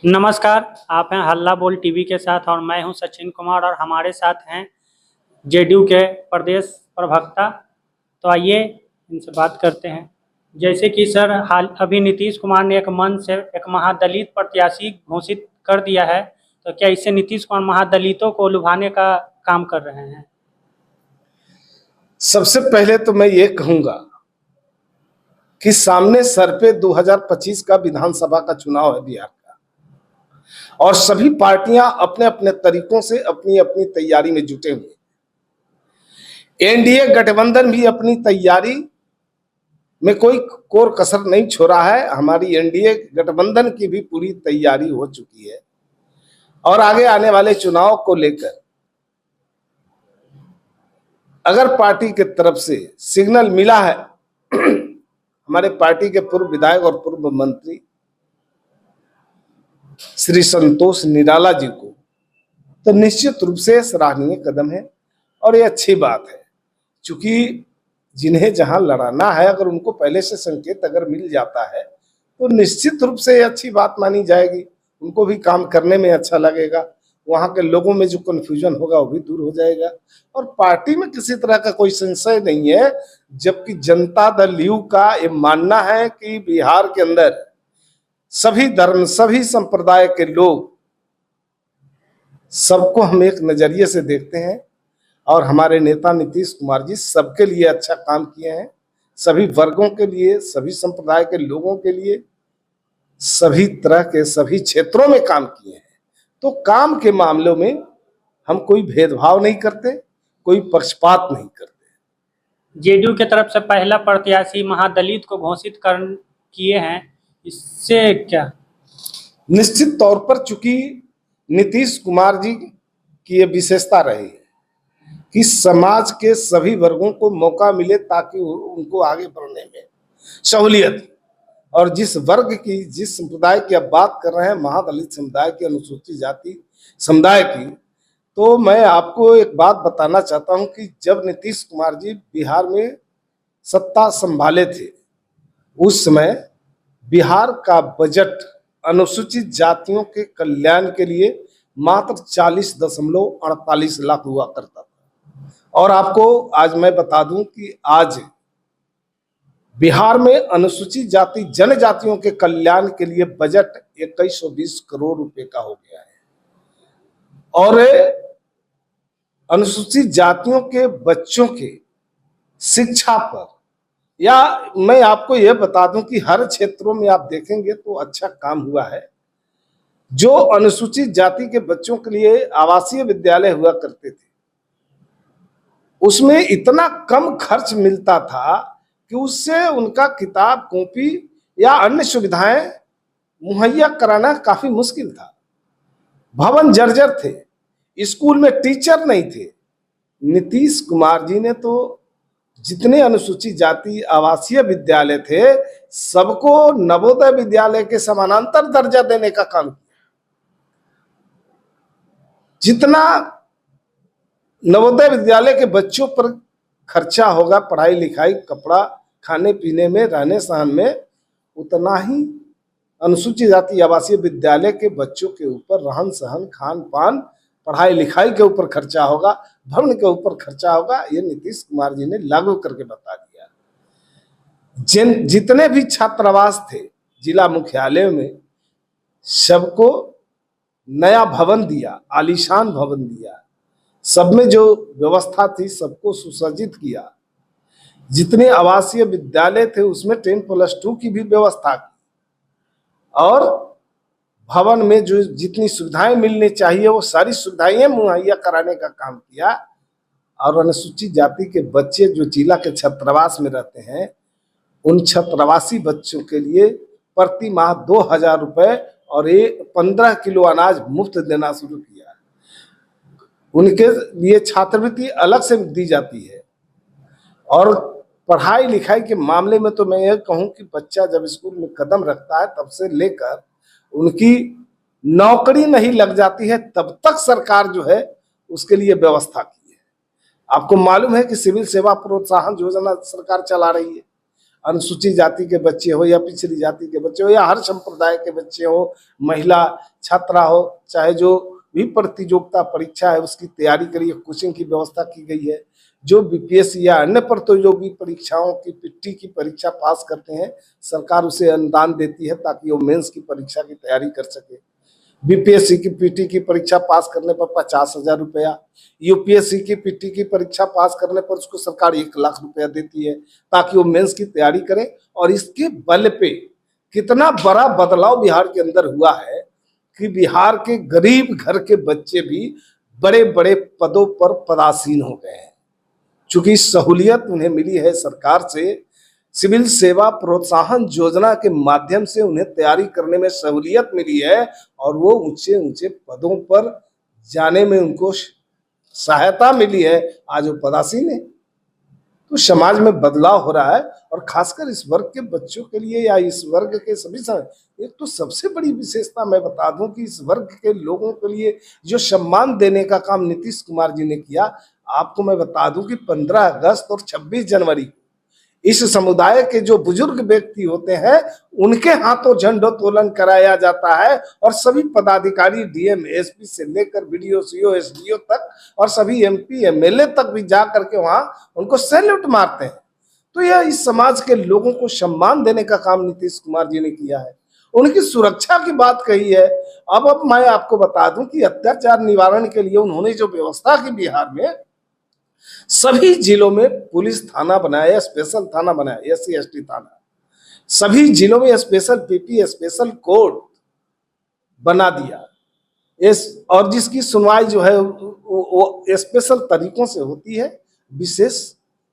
नमस्कार। आप हैं हल्ला बोल टीवी के साथ और मैं हूं सचिन कुमार और हमारे साथ हैं जेडीयू के प्रदेश प्रवक्ता। तो आइए इनसे बात करते हैं। जैसे कि सर हाल अभी नीतीश कुमार ने एक मन से एक महादलित प्रत्याशी घोषित कर दिया है, तो क्या इससे नीतीश कुमार महादलितों को लुभाने का काम कर रहे हैं? सबसे पहले तो मैं ये कहूंगा कि सामने सर पे 2025 का विधानसभा का चुनाव है बिहार का, और सभी पार्टियां अपने अपने तरीकों से अपनी अपनी तैयारी में जुटे हुए। एनडीए गठबंधन भी अपनी तैयारी में कोई कोर कसर नहीं छोड़ा है। हमारी एनडीए गठबंधन की भी पूरी तैयारी हो चुकी है और आगे आने वाले चुनाव को लेकर अगर पार्टी के तरफ से सिग्नल मिला है हमारे पार्टी के पूर्व विधायक और पूर्व मंत्री श्री संतोष निराला जी को, तो निश्चित रूप से सराहनीय कदम है और ये अच्छी बात है। क्योंकि जिन्हें जहां लड़ाना है, अगर उनको पहले से संकेत अगर मिल जाता है तो निश्चित रूप से अच्छी बात मानी जाएगी। उनको भी काम करने में अच्छा लगेगा, वहां के लोगों में जो कन्फ्यूजन होगा वो भी दूर हो जाएगा और पार्टी में किसी तरह का कोई संशय नहीं है। जबकि जनता दल यू का ये मानना है कि बिहार के अंदर सभी धर्म सभी संप्रदाय के लोग, सबको हम एक नजरिए से देखते हैं और हमारे नेता नीतीश कुमार जी सबके लिए अच्छा काम किए हैं। सभी वर्गों के लिए, सभी संप्रदाय के लोगों के लिए, सभी तरह के सभी क्षेत्रों में काम किए हैं। तो काम के मामलों में हम कोई भेदभाव नहीं करते, कोई पक्षपात नहीं करते। जेडीयू की तरफ से पहला प्रत्याशी महादलित को घोषित किए हैं, इससे क्या? निश्चित तौर पर चूंकि नीतीश कुमार जी की ये विशेषता रही कि समाज के सभी वर्गों को मौका मिले ताकि उनको आगे बढ़ने में सहूलियत, और जिस वर्ग की, जिस संप्रदाय की आप बात कर रहे हैं, महादलित समुदाय की, अनुसूचित जाति समुदाय की, तो मैं आपको एक बात बताना चाहता हूं कि जब नीतीश कुमार जी बिहार में सत्ता संभाले थे, उस समय बिहार का बजट अनुसूचित जातियों के कल्याण के लिए मात्र 40.48 लाख हुआ करता था। और आपको आज मैं बता दूं कि आज बिहार में अनुसूचित जाति जनजातियों के कल्याण के लिए बजट 2120 करोड़ रुपए का हो गया है। और अनुसूचित जातियों के बच्चों के शिक्षा पर, या मैं आपको यह बता दूं कि हर क्षेत्रों में आप देखेंगे तो अच्छा काम हुआ है। जो अनुसूचित जाति के बच्चों के लिए आवासीय विद्यालय हुआ करते थे, उसमें इतना कम खर्च मिलता था कि उससे उनका किताब कॉपी या अन्य सुविधाएं मुहैया कराना काफी मुश्किल था। भवन जर्जर थे, स्कूल में टीचर नहीं थे। नीतीश कुमार जी ने तो जितने अनुसूचित जाति आवासीय विद्यालय थे सबको नवोदय विद्यालय के समानांतर दर्जा देने का काम किया। जितना नवोदय विद्यालय के बच्चों पर खर्चा होगा पढ़ाई लिखाई, कपड़ा, खाने पीने में, रहने सहन में, उतना ही अनुसूचित जाति आवासीय विद्यालय के बच्चों के ऊपर रहन सहन, खान पान, पढ़ाई लिखाई के ऊपर खर्चा होगा, भवन के ऊपर खर्चा होगा। ये नीतीश कुमार जी ने लागू करके बता दिया। जितने भी छात्रावास थे जिला मुख्यालय में, सबको नया भवन दिया, आलीशान भवन दिया। सब में जो व्यवस्था थी सबको सुसज्जित किया। जितने आवासीय विद्यालय थे उसमें 10+2 की भी व्यवस्था की और भवन में जो जितनी सुविधाएं मिलनी चाहिए वो सारी सुविधाएं मुहैया कराने का काम किया। और अनुसूचित जाति के बच्चे जो जिला के छात्रावास में रहते हैं, उन छात्रावासी बच्चों के लिए प्रति माह 2000 रुपए और 15 किलो अनाज मुफ्त देना शुरू किया। उनके लिए छात्रवृत्ति अलग से दी जाती है। और पढ़ाई लिखाई के मामले में तो मैं ये कहूँ कि बच्चा जब स्कूल में कदम रखता है तब से लेकर उनकी नौकरी नहीं लग जाती है तब तक सरकार जो है उसके लिए व्यवस्था की है। आपको मालूम है कि सिविल सेवा प्रोत्साहन योजना सरकार चला रही है। अनुसूचित जाति के बच्चे हो या पिछड़ी जाति के बच्चे हो या हर संप्रदाय के बच्चे हो, महिला छात्रा हो, चाहे जो भी प्रतियोगिता परीक्षा है उसकी तैयारी करिए। कोचिंग की व्यवस्था की गई है। जो बीपीएससी या अन्य प्रतियोगी परीक्षाओं की पीटी की परीक्षा पास करते हैं, सरकार उसे अनुदान देती है ताकि वो मेंस की परीक्षा की तैयारी कर सके। बीपीएससी की पीटी की परीक्षा पास करने पर 50,000 रुपया, यूपीएससी की पीटी की परीक्षा पास करने पर उसको सरकार 1 लाख रुपया देती है ताकि वो मेंस की तैयारी करे। और इसके बल पे कितना बड़ा बदलाव बिहार के अंदर हुआ है कि बिहार के गरीब घर के बच्चे भी बड़े बड़े पदों पर पदासीन हो गए हैं। चूंकि सहूलियत उन्हें मिली है सरकार से, सिविल सेवा प्रोत्साहन योजना के माध्यम से उन्हें तैयारी करने में सहूलियत मिली है और वो ऊंचे ऊंचे पदों पर जाने में उनको सहायता मिली है। आज वो पदासीन है। तो समाज में बदलाव हो रहा है और खासकर इस वर्ग के बच्चों के लिए या इस वर्ग के सभी एक तो सबसे बड़ी विशेषता मैं बता दूं कि इस वर्ग के लोगों के लिए जो सम्मान देने का काम नीतीश कुमार जी ने किया, आपको मैं बता दूं कि 15 अगस्त और 26 जनवरी इस समुदाय के जो बुजुर्ग व्यक्ति होते हैं उनके हाथों झंडोत्तोलन कराया जाता है और सभी पदाधिकारी डीएम एसपी से लेकर बीडीओ सीओ एसडीओ तक और सभी एमपी एमएलए तक भी जा करके वहां उनको सैल्यूट मारते हैं। तो यह इस समाज के लोगों को सम्मान देने का काम नीतीश कुमार जी ने किया है। उनकी सुरक्षा की बात कही है। अब मैं आपको बता दूं कि अत्याचार निवारण के लिए उन्होंने जो व्यवस्था की बिहार में, सभी जिलों में पुलिस थाना बनाया, स्पेशल थाना बनाया, एससी एसटी थाना, सभी जिलों में स्पेशल पीपी स्पेशल कोर्ट बना दिया। और जिसकी सुनवाई जो है वो स्पेशल तरीकों से होती है। विशेष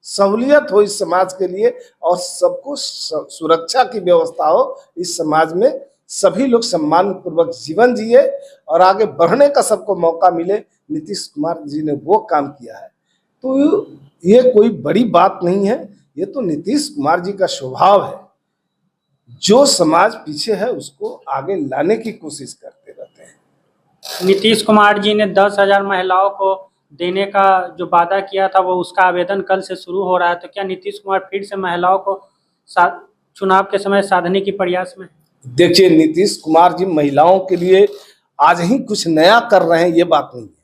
सहूलियत हो इस समाज के लिए और सबको सुरक्षा की व्यवस्था हो इस समाज में, सभी लोग सम्मान पूर्वक जीवन जिए और आगे बढ़ने का सबको मौका मिले। नीतीश कुमार जी ने वो काम किया है। तो ये कोई बड़ी बात नहीं है, ये तो नीतीश कुमार जी का स्वभाव है। जो समाज पीछे है उसको आगे लाने की कोशिश करते रहते हैं। नीतीश कुमार जी ने 10,000 महिलाओं को देने का जो वादा किया था वो उसका आवेदन कल से शुरू हो रहा है। तो क्या नीतीश कुमार फिर से महिलाओं को चुनाव के समय साधने की प्रयास में? देखिए, नीतीश कुमार जी महिलाओं के लिए आज ही कुछ नया कर रहे हैं ये बात नहीं है।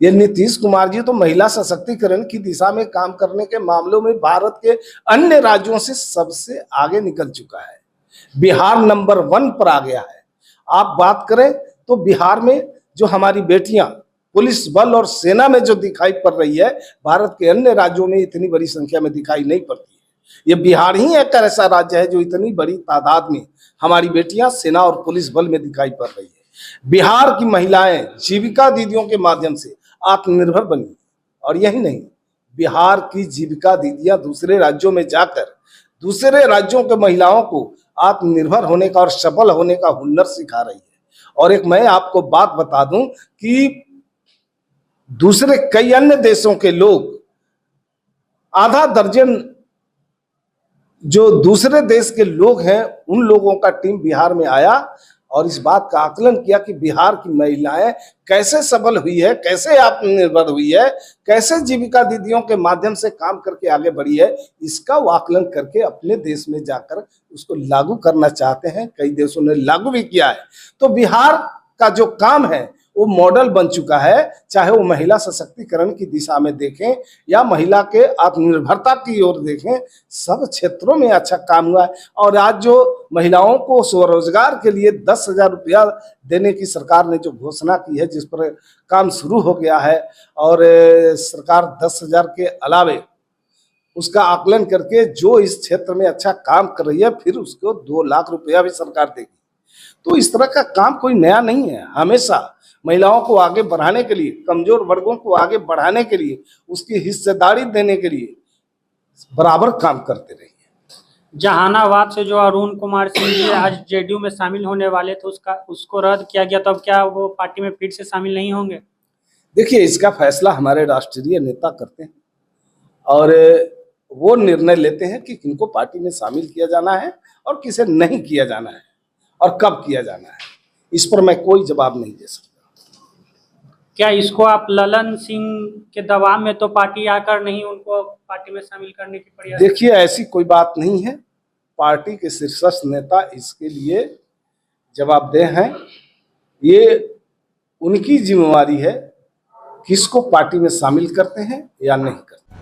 ये नीतीश कुमार जी तो महिला सशक्तिकरण की दिशा में काम करने के मामलों में भारत के अन्य राज्यों से सबसे आगे निकल चुका है। बिहार नंबर 1 पर आ गया है। आप बात करें तो बिहार में जो हमारी बेटियां पुलिस बल और सेना में जो दिखाई पड़ रही है, भारत के अन्य राज्यों में इतनी बड़ी संख्या में दिखाई नहीं पड़ती है। ये बिहार ही एक ऐसा राज्य है जो इतनी बड़ी तादाद में हमारी बेटियां सेना और पुलिस बल में दिखाई पड़ रही है। बिहार की महिलाएं जीविका दीदियों के माध्यम से आत्मनिर्भर बनी। और यही नहीं, बिहार की जीविका दीदियां दूसरे राज्यों में जाकर दूसरे राज्यों के महिलाओं को आत्मनिर्भर होने का और सफल होने का हुनर सिखा रही है। और एक मैं आपको बात बता दूं कि दूसरे कई अन्य देशों के लोग, आधा दर्जन जो दूसरे देश के लोग हैं, उन लोगों का टीम बिहार में आया और इस बात का आकलन किया कि बिहार की महिलाएं कैसे सफल हुई है, कैसे आत्मनिर्भर हुई है, कैसे जीविका दीदियों के माध्यम से काम करके आगे बढ़ी है। इसका वो आकलन करके अपने देश में जाकर उसको लागू करना चाहते हैं। कई देशों ने लागू भी किया है। तो बिहार का जो काम है वो मॉडल बन चुका है, चाहे वो महिला सशक्तिकरण की दिशा में देखें या महिला के आत्मनिर्भरता की ओर देखें, सब क्षेत्रों में अच्छा काम हुआ है। और आज जो महिलाओं को स्वरोजगार के लिए 10,000 रुपया देने की सरकार ने जो घोषणा की है, जिस पर काम शुरू हो गया है, और सरकार 10,000 के अलावे उसका आकलन करके जो इस क्षेत्र में अच्छा काम कर रही है, फिर उसको 2 लाख रुपया भी सरकार देगी। तो इस तरह का काम कोई नया नहीं है। हमेशा महिलाओं को आगे बढ़ाने के लिए, कमजोर वर्गों को आगे बढ़ाने के लिए, उसकी हिस्सेदारी देने के लिए बराबर काम करते रही है। जहानाबाद से जो अरुण कुमार सिंह जी आज जेडीयू में शामिल होने वाले थे, उसको रद्द किया गया। तो अब क्या वो पार्टी में फिर से शामिल नहीं होंगे? देखिए, इसका फैसला हमारे राष्ट्रीय नेता करते हैं और वो निर्णय लेते हैं कि किनको पार्टी में शामिल किया जाना है और किसे नहीं किया जाना है और कब किया जाना है। इस पर मैं कोई जवाब नहीं दे सकता। क्या इसको आप ललन सिंह के दबाव में तो पार्टी आकर नहीं उनको पार्टी में शामिल करने की प्रयास? देखिए, ऐसी कोई बात नहीं है। पार्टी के शीर्षस्थ नेता इसके लिए जवाबदेह हैं। ये उनकी जिम्मेवारी है किसको पार्टी में शामिल करते हैं या नहीं करते।